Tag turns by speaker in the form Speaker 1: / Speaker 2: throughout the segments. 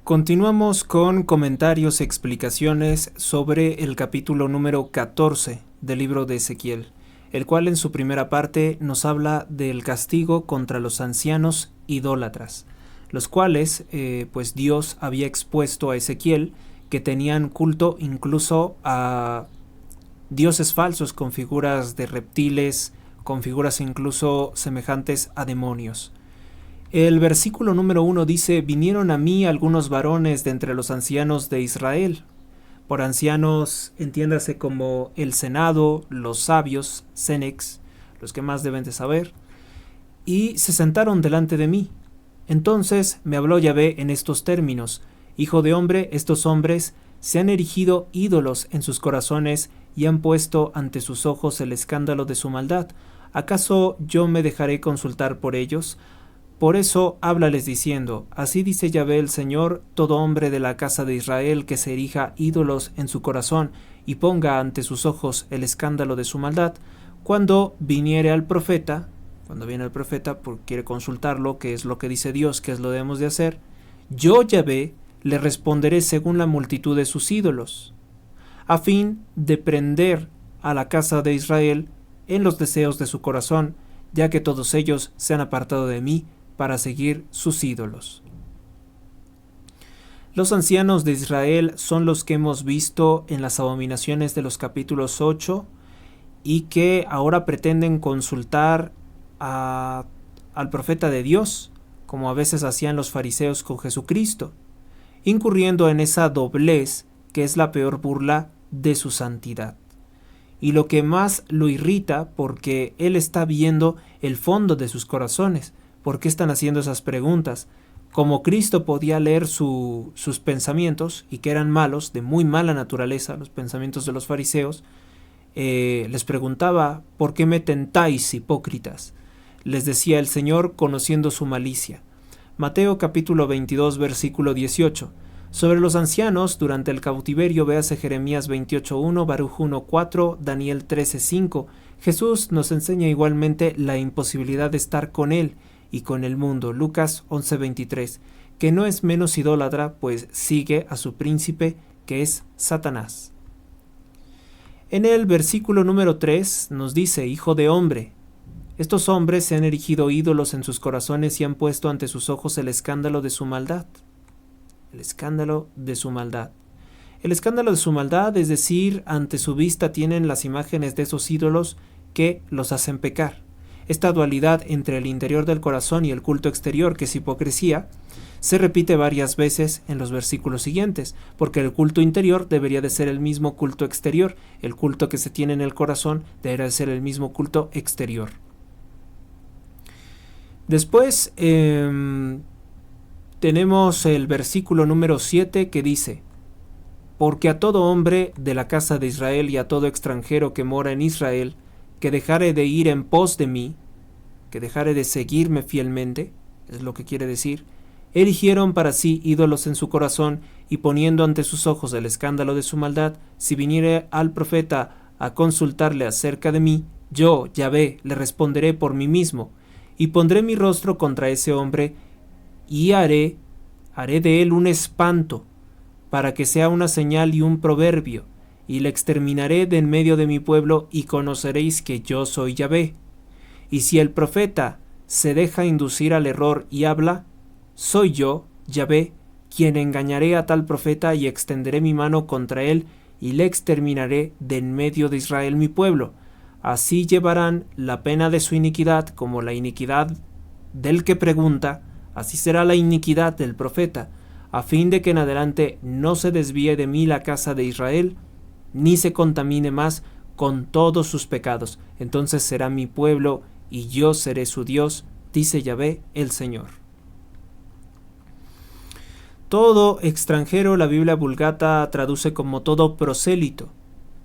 Speaker 1: Continuamos con comentarios y explicaciones sobre el capítulo número 14 del libro de Ezequiel, el cual en su primera parte nos habla del castigo contra los ancianos idólatras, los cuales pues Dios había expuesto a Ezequiel que tenían culto incluso a dioses falsos con figuras de reptiles, con figuras incluso semejantes a demonios. El versículo número 1 dice: vinieron a mí algunos varones de entre los ancianos de Israel. Por ancianos entiéndase como el senado, los sabios, cenex, los que más deben de saber, y se sentaron delante de mí. Entonces me habló Yahvé en estos términos: Hijo de hombre, estos hombres se han erigido ídolos en sus corazones y han puesto ante sus ojos el escándalo de su maldad. ¿Acaso yo me dejaré consultar por ellos? Por eso háblales diciendo: así dice Yahvé el Señor, todo hombre de la casa de Israel que se erija ídolos en su corazón y ponga ante sus ojos el escándalo de su maldad, cuando viene el profeta, porque quiere consultarlo, qué es lo que dice Dios, qué es lo que debemos de hacer, yo Yahvé le responderé según la multitud de sus ídolos, a fin de prender a la casa de Israel en los deseos de su corazón, ya que todos ellos se han apartado de mí para seguir sus ídolos. Los ancianos de Israel son los que hemos visto en las abominaciones de los capítulos 8 y que ahora pretenden consultar al profeta de Dios, como a veces hacían los fariseos con Jesucristo, incurriendo en esa doblez que es la peor burla de su santidad. Y lo que más lo irrita, porque él está viendo el fondo de sus corazones. ¿Por qué están haciendo esas preguntas? Como Cristo podía leer sus pensamientos, y que eran malos, de muy mala naturaleza, los pensamientos de los fariseos, les preguntaba: ¿por qué me tentáis, hipócritas? Les decía el Señor, conociendo su malicia. Mateo capítulo 22, versículo 18. Sobre los ancianos, durante el cautiverio, véase Jeremías 28.1, Baruj 1.4, Daniel 13.5. Jesús nos enseña igualmente la imposibilidad de estar con él y con el mundo, Lucas 11.23, que no es menos idólatra, pues sigue a su príncipe, que es Satanás. En el versículo número 3 nos dice: Hijo de hombre, estos hombres se han erigido ídolos en sus corazones y han puesto ante sus ojos el escándalo de su maldad. El escándalo de su maldad. El escándalo de su maldad, es decir, ante su vista tienen las imágenes de esos ídolos que los hacen pecar. Esta dualidad entre el interior del corazón y el culto exterior, que es hipocresía, se repite varias veces en los versículos siguientes, porque el culto interior debería de ser el mismo culto exterior, el culto que se tiene en el corazón debería de ser el mismo culto exterior. Después tenemos el versículo número 7 que dice: porque a todo hombre de la casa de Israel y a todo extranjero que mora en Israel, que dejare de ir en pos de mí, que dejare de seguirme fielmente, es lo que quiere decir, erigieron para sí ídolos en su corazón, y poniendo ante sus ojos el escándalo de su maldad, si viniere al profeta a consultarle acerca de mí, yo, Yahvé, le responderé por mí mismo, y pondré mi rostro contra ese hombre, y haré de él un espanto, para que sea una señal y un proverbio, y le exterminaré de en medio de mi pueblo, y conoceréis que yo soy Yahvé. Y si el profeta se deja inducir al error y habla, soy yo, Yahvé, quien engañaré a tal profeta y extenderé mi mano contra él, y le exterminaré de en medio de Israel mi pueblo. Así llevarán la pena de su iniquidad como la iniquidad del que pregunta, así será la iniquidad del profeta, a fin de que en adelante no se desvíe de mí la casa de Israel, ni se contamine más con todos sus pecados. Entonces será mi pueblo y yo seré su Dios, dice Yahvé el Señor. Todo extranjero, la Biblia Vulgata traduce como todo prosélito.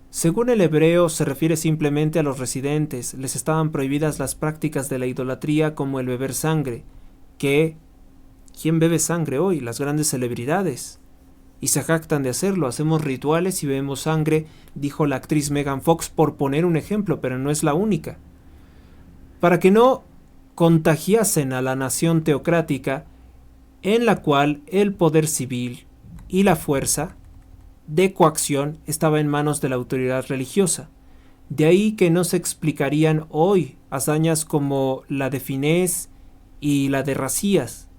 Speaker 1: Según el hebreo, se refiere simplemente a los residentes. Les estaban prohibidas las prácticas de la idolatría, como el beber sangre, que ¿quién bebe sangre hoy? Las grandes celebridades. Y se jactan de hacerlo. Hacemos rituales y bebemos sangre, dijo la actriz Megan Fox, por poner un ejemplo, pero no es la única. Para que no contagiasen a la nación teocrática, en la cual el poder civil y la fuerza de coacción estaba en manos de la autoridad religiosa. De ahí que no se explicarían hoy hazañas como la de Finés y la de Racías.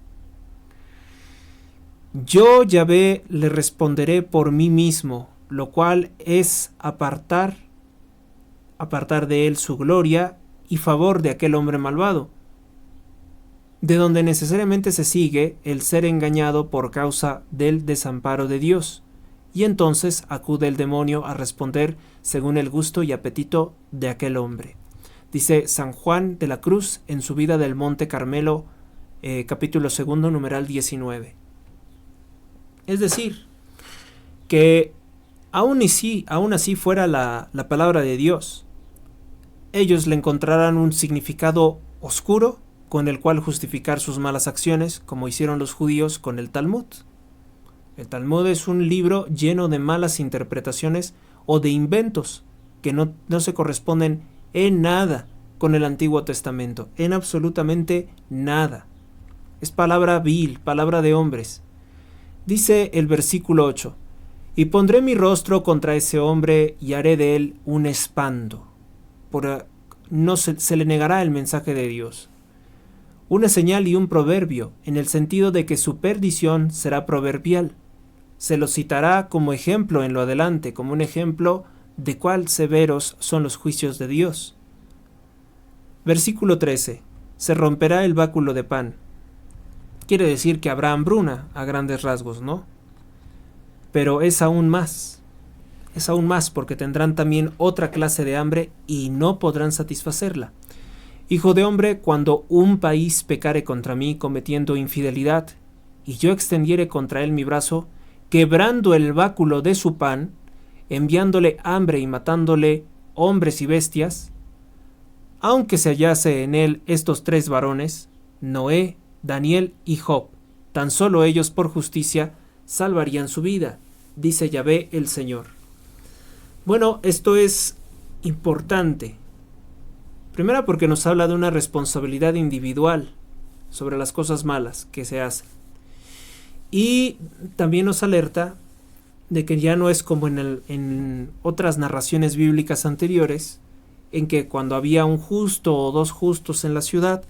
Speaker 1: Yo, Yahvé, le responderé por mí mismo, lo cual es apartar de él su gloria y favor de aquel hombre malvado, de donde necesariamente se sigue el ser engañado por causa del desamparo de Dios. Y entonces acude el demonio a responder según el gusto y apetito de aquel hombre. Dice San Juan de la Cruz en su vida del Monte Carmelo, capítulo 2, numeral 19. Es decir, que aún así fuera la palabra de Dios, ellos le encontrarán un significado oscuro con el cual justificar sus malas acciones, como hicieron los judíos con el Talmud. El Talmud es un libro lleno de malas interpretaciones o de inventos que no se corresponden en nada con el Antiguo Testamento, en absolutamente nada. Es palabra vil, palabra de hombres. Dice el versículo 8, y pondré mi rostro contra ese hombre y haré de él un espanto. No se le negará el mensaje de Dios. Una señal y un proverbio, en el sentido de que su perdición será proverbial. Se lo citará como ejemplo en lo adelante, como un ejemplo de cuál severos son los juicios de Dios. Versículo 13. Se romperá el báculo de pan. Quiere decir que habrá hambruna, a grandes rasgos, ¿no? Pero es aún más porque tendrán también otra clase de hambre y no podrán satisfacerla. Hijo de hombre, cuando un país pecare contra mí cometiendo infidelidad, y yo extendiere contra él mi brazo, quebrando el báculo de su pan, enviándole hambre y matándole hombres y bestias, aunque se hallase en él estos 3 varones, Noé, Daniel y Job, tan solo ellos por justicia salvarían su vida, dice Yahvé el Señor. Bueno, esto es importante. Primero porque nos habla de una responsabilidad individual sobre las cosas malas que se hacen. Y también nos alerta de que ya no es como en otras narraciones bíblicas anteriores, en que cuando había un justo o 2 justos en la ciudad,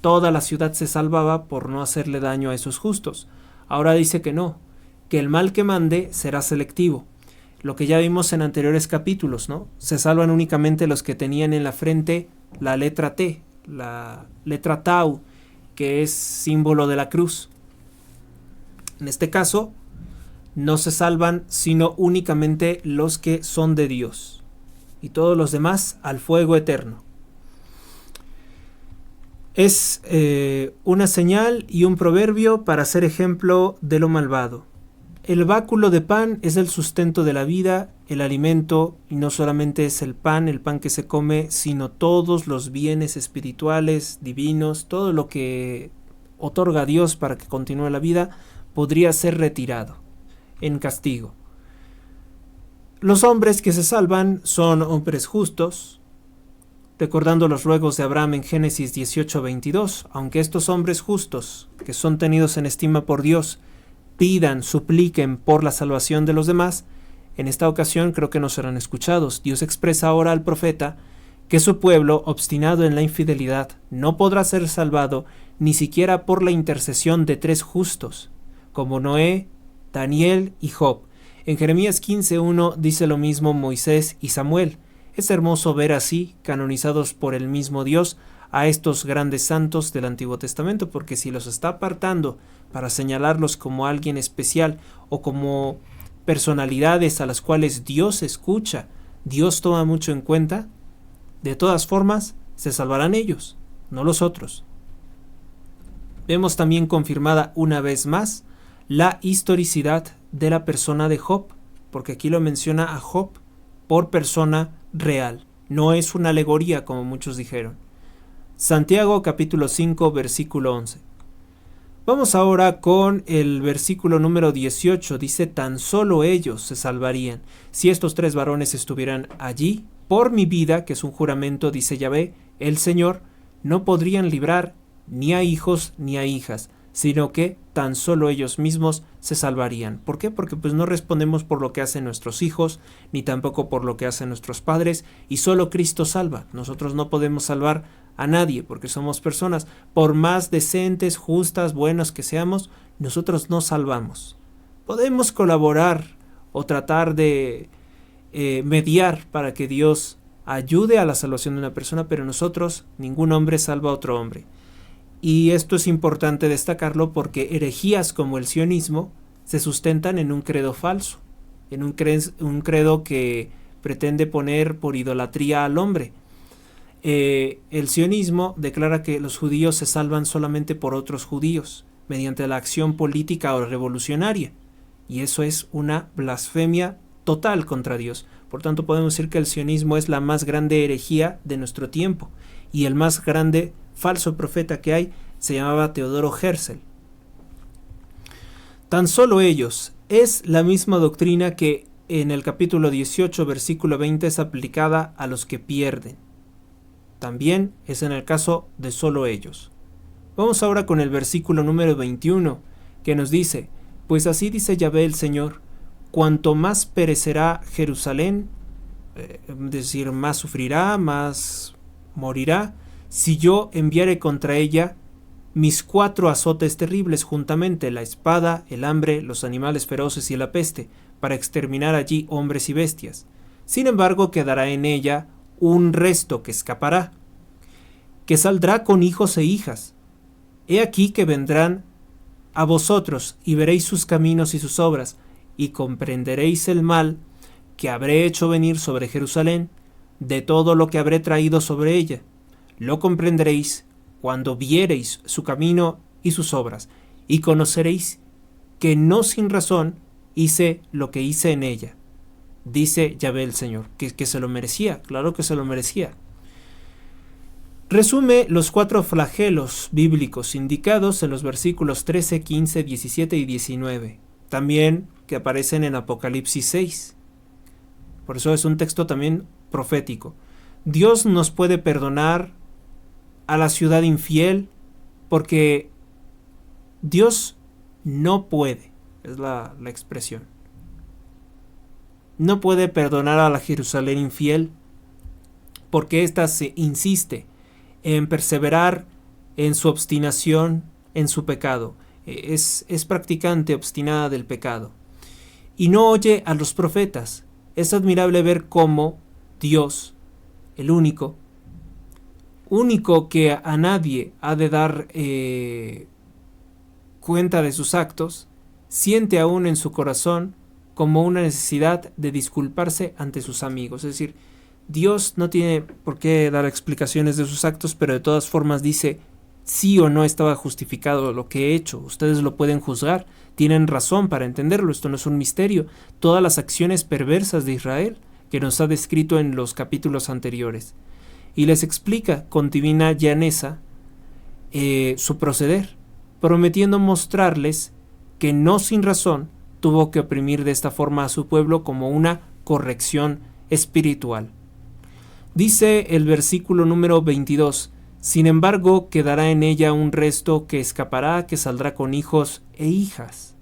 Speaker 1: toda la ciudad se salvaba por no hacerle daño a esos justos. Ahora dice que no, que el mal que mande será selectivo. Lo que ya vimos en anteriores capítulos, ¿no? Se salvan únicamente los que tenían en la frente la letra T, la letra Tau, que es símbolo de la cruz. En este caso, no se salvan sino únicamente los que son de Dios, y todos los demás al fuego eterno. Es una señal y un proverbio para ser ejemplo de lo malvado. El báculo de pan es el sustento de la vida, el alimento, y no solamente es el pan que se come, sino todos los bienes espirituales, divinos, todo lo que otorga Dios para que continúe la vida, podría ser retirado en castigo. Los hombres que se salvan son hombres justos, recordando los ruegos de Abraham en Génesis 18:22, aunque estos hombres justos, que son tenidos en estima por Dios, pidan, supliquen por la salvación de los demás, en esta ocasión creo que no serán escuchados. Dios expresa ahora al profeta que su pueblo, obstinado en la infidelidad, no podrá ser salvado ni siquiera por la intercesión de 3 justos, como Noé, Daniel y Job. En Jeremías 15:1 dice lo mismo Moisés y Samuel. Es hermoso ver así, canonizados por el mismo Dios, a estos grandes santos del Antiguo Testamento, porque si los está apartando para señalarlos como alguien especial o como personalidades a las cuales Dios escucha, Dios toma mucho en cuenta, de todas formas se salvarán ellos, no los otros. Vemos también confirmada una vez más la historicidad de la persona de Job, porque aquí lo menciona a Job por persona real, no es una alegoría como muchos dijeron. Santiago capítulo 5 versículo 11. Vamos ahora con el versículo número 18, dice: tan solo ellos se salvarían. Si estos 3 varones estuvieran allí, por mi vida, que es un juramento, dice Yahvé, el Señor, no podrían librar ni a hijos ni a hijas, sino que tan solo ellos mismos se salvarían. ¿Por qué? Porque pues no respondemos por lo que hacen nuestros hijos, ni tampoco por lo que hacen nuestros padres, y solo Cristo salva. Nosotros no podemos salvar a nadie, porque somos personas. Por más decentes, justas, buenos que seamos, nosotros no salvamos. Podemos colaborar o tratar de mediar para que Dios ayude a la salvación de una persona, pero nosotros, ningún hombre salva a otro hombre. Y esto es importante destacarlo porque herejías como el sionismo se sustentan en un credo falso, en un credo que pretende poner por idolatría al hombre. El sionismo declara que los judíos se salvan solamente por otros judíos, mediante la acción política o revolucionaria, y eso es una blasfemia total contra Dios. Por tanto, podemos decir que el sionismo es la más grande herejía de nuestro tiempo, y el más grande falso profeta que hay se llamaba Teodoro Herzl. Tan solo ellos, es la misma doctrina que en el capítulo 18, versículo 20 es aplicada a los que pierden. También es en el caso de solo ellos. Vamos ahora con el versículo número 21, que nos dice: pues así dice Yahvé el Señor, cuanto más perecerá Jerusalén, es decir, más sufrirá, más morirá, si yo enviare contra ella mis 4 azotes terribles juntamente, la espada, el hambre, los animales feroces y la peste, para exterminar allí hombres y bestias. Sin embargo, quedará en ella un resto que escapará, que saldrá con hijos e hijas. He aquí que vendrán a vosotros, y veréis sus caminos y sus obras, y comprenderéis el mal que habré hecho venir sobre Jerusalén, de todo lo que habré traído sobre ella. Lo comprenderéis cuando viereis su camino y sus obras, y conoceréis que no sin razón hice lo que hice en ella. Dice Yahvé el Señor, que se lo merecía, claro que se lo merecía. Resume los 4 flagelos bíblicos indicados en los versículos 13, 15, 17 y 19, también que aparecen en Apocalipsis 6. Por eso es un texto también profético. Dios nos puede perdonar a la ciudad infiel porque Dios no puede, es la expresión. No puede perdonar a la Jerusalén infiel porque ésta se insiste en perseverar en su obstinación, en su pecado. Es practicante obstinada del pecado. Y no oye a los profetas. Es admirable ver cómo Dios, el único que a nadie ha de dar cuenta de sus actos, siente aún en su corazón como una necesidad de disculparse ante sus amigos. Es decir, Dios no tiene por qué dar explicaciones de sus actos, pero de todas formas dice: sí o no estaba justificado lo que he hecho, ustedes lo pueden juzgar, tienen razón para entenderlo, esto no es un misterio. Todas las acciones perversas de Israel que nos ha descrito en los capítulos anteriores. Y les explica con divina llaneza su proceder, prometiendo mostrarles que no sin razón tuvo que oprimir de esta forma a su pueblo como una corrección espiritual. Dice el versículo número 22, sin embargo quedará en ella un resto que escapará, que saldrá con hijos e hijas.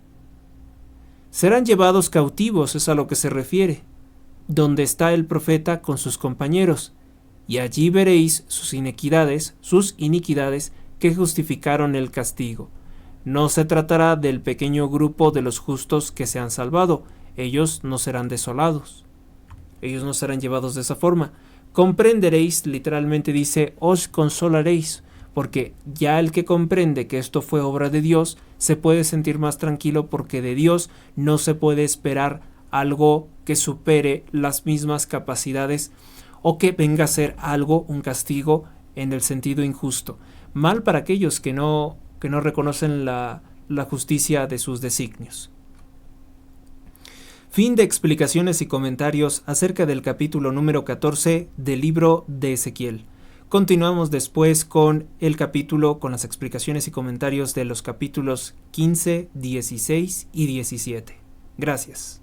Speaker 1: Serán llevados cautivos, es a lo que se refiere, donde está el profeta con sus compañeros, y allí veréis sus iniquidades que justificaron el castigo. No se tratará del pequeño grupo de los justos que se han salvado, ellos no serán desolados, ellos no serán llevados de esa forma. Comprenderéis, literalmente dice, os consolaréis, porque ya el que comprende que esto fue obra de Dios, se puede sentir más tranquilo porque de Dios no se puede esperar algo que supere las mismas capacidades o que venga a ser algo, un castigo en el sentido injusto. Mal para aquellos que no reconocen la justicia de sus designios. Fin de explicaciones y comentarios acerca del capítulo número 14 del libro de Ezequiel. Continuamos después con el capítulo, con las explicaciones y comentarios de los capítulos 15, 16 y 17. Gracias.